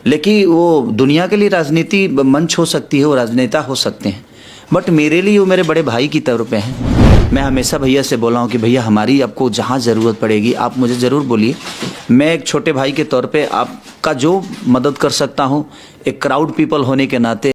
लेकिन वो दुनिया के लिए राजनीति मंच हो सकती है, वो राजनेता हो सकते हैं, बट मेरे लिए वो मेरे बड़े भाई की तरह पे हैं। मैं हमेशा भैया से बोला हूँ कि भैया हमारी आपको जहाँ ज़रूरत पड़ेगी आप मुझे ज़रूर बोलिए। मैं एक छोटे भाई के तौर पे आपका जो मदद कर सकता हूँ, एक क्राउड पीपल होने के नाते।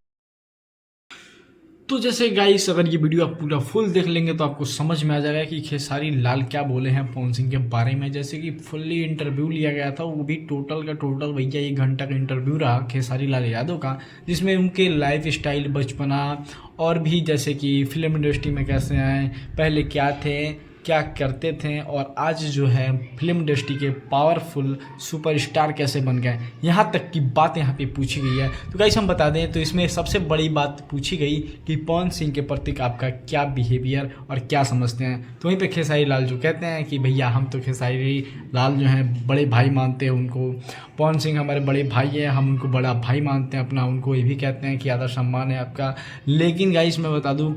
तो जैसे गाइस, अगर ये वीडियो आप पूरा फुल देख लेंगे तो आपको समझ में आ जाएगा कि खेसारी लाल क्या बोले हैं पवन सिंह के बारे में। जैसे कि फुल्ली इंटरव्यू लिया गया था, वो भी टोटल का टोटल भैया 1 घंटा का इंटरव्यू रहा खेसारी लाल यादव का, जिसमें उनके लाइफ स्टाइल, बचपना और भी जैसे कि फिल्म इंडस्ट्री में कैसे आए, पहले क्या थे, क्या करते थे और आज जो है फिल्म इंडस्ट्री के पावरफुल सुपरस्टार कैसे बन गए, यहाँ तक की बात यहाँ पे पूछी गई है। तो गाइस हम बता दें तो इसमें सबसे बड़ी बात पूछी गई कि पवन सिंह के प्रति आपका क्या बिहेवियर और क्या समझते हैं। तो वहीं पे खेसारी लाल जो कहते हैं कि भैया हम तो खेसारी लाल जो हैं बड़े भाई मानते हैं उनको, पवन सिंह हमारे बड़े भाई हैं, हम उनको बड़ा भाई मानते हैं अपना, उनको ये भी कहते हैं कि आदर सम्मान है आपका। लेकिन गाइस मैं बता दूँ,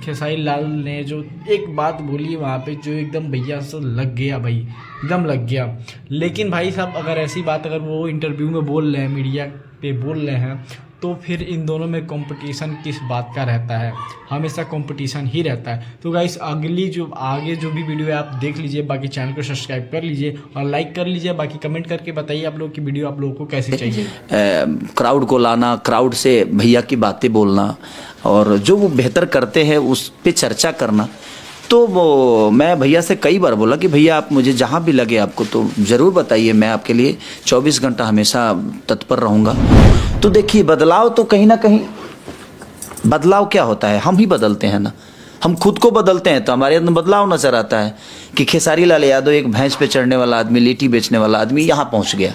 खेसारी लाल ने जो एक बात बोली वहाँ पे जो एकदम भैया से लग गया भाई, एकदम लग गया। लेकिन भाई साहब, अगर ऐसी बात अगर वो इंटरव्यू में बोल रहे हैं, मीडिया पे बोल रहे हैं, तो फिर इन दोनों में कंपटीशन किस बात का रहता है? हमेशा कंपटीशन ही रहता है। तो गाइस आगे जो भी वीडियो है आप देख लीजिए, बाकी चैनल को सब्सक्राइब कर लीजिए और लाइक कर लीजिए। बाकी कमेंट करके बताइए आप लोग की वीडियो आप लोगों को कैसी चाहिए। क्राउड को लाना, क्राउड से भैया की बातें बोलना और जो वो बेहतर करते हैं उस पे चर्चा करना। तो वो मैं भैया से कई बार बोला कि भैया आप मुझे जहाँ भी लगे आपको तो ज़रूर बताइए, मैं आपके लिए 24 घंटा हमेशा तत्पर रहूँगा। तो देखिए बदलाव तो कहीं ना कहीं, बदलाव क्या होता है, हम ही बदलते हैं ना। हम खुद को बदलते हैं तो हमारे अंदर बदलाव नजर आता है कि खेसारी लाल यादव एक भैंस पे चढ़ने वाला आदमी, लिट्टी बेचने वाला आदमी यहाँ पहुँच गया,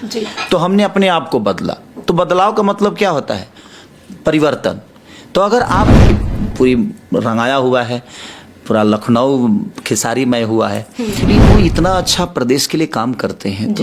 तो हमने अपने आप को बदला। तो बदलाव का मतलब क्या होता है? परिवर्तन। तो अगर आप पूरी रंगाया हुआ है, पूरा लखनऊ खेसारी मय हुआ है, वो इतना अच्छा प्रदेश के लिए काम करते हैं तो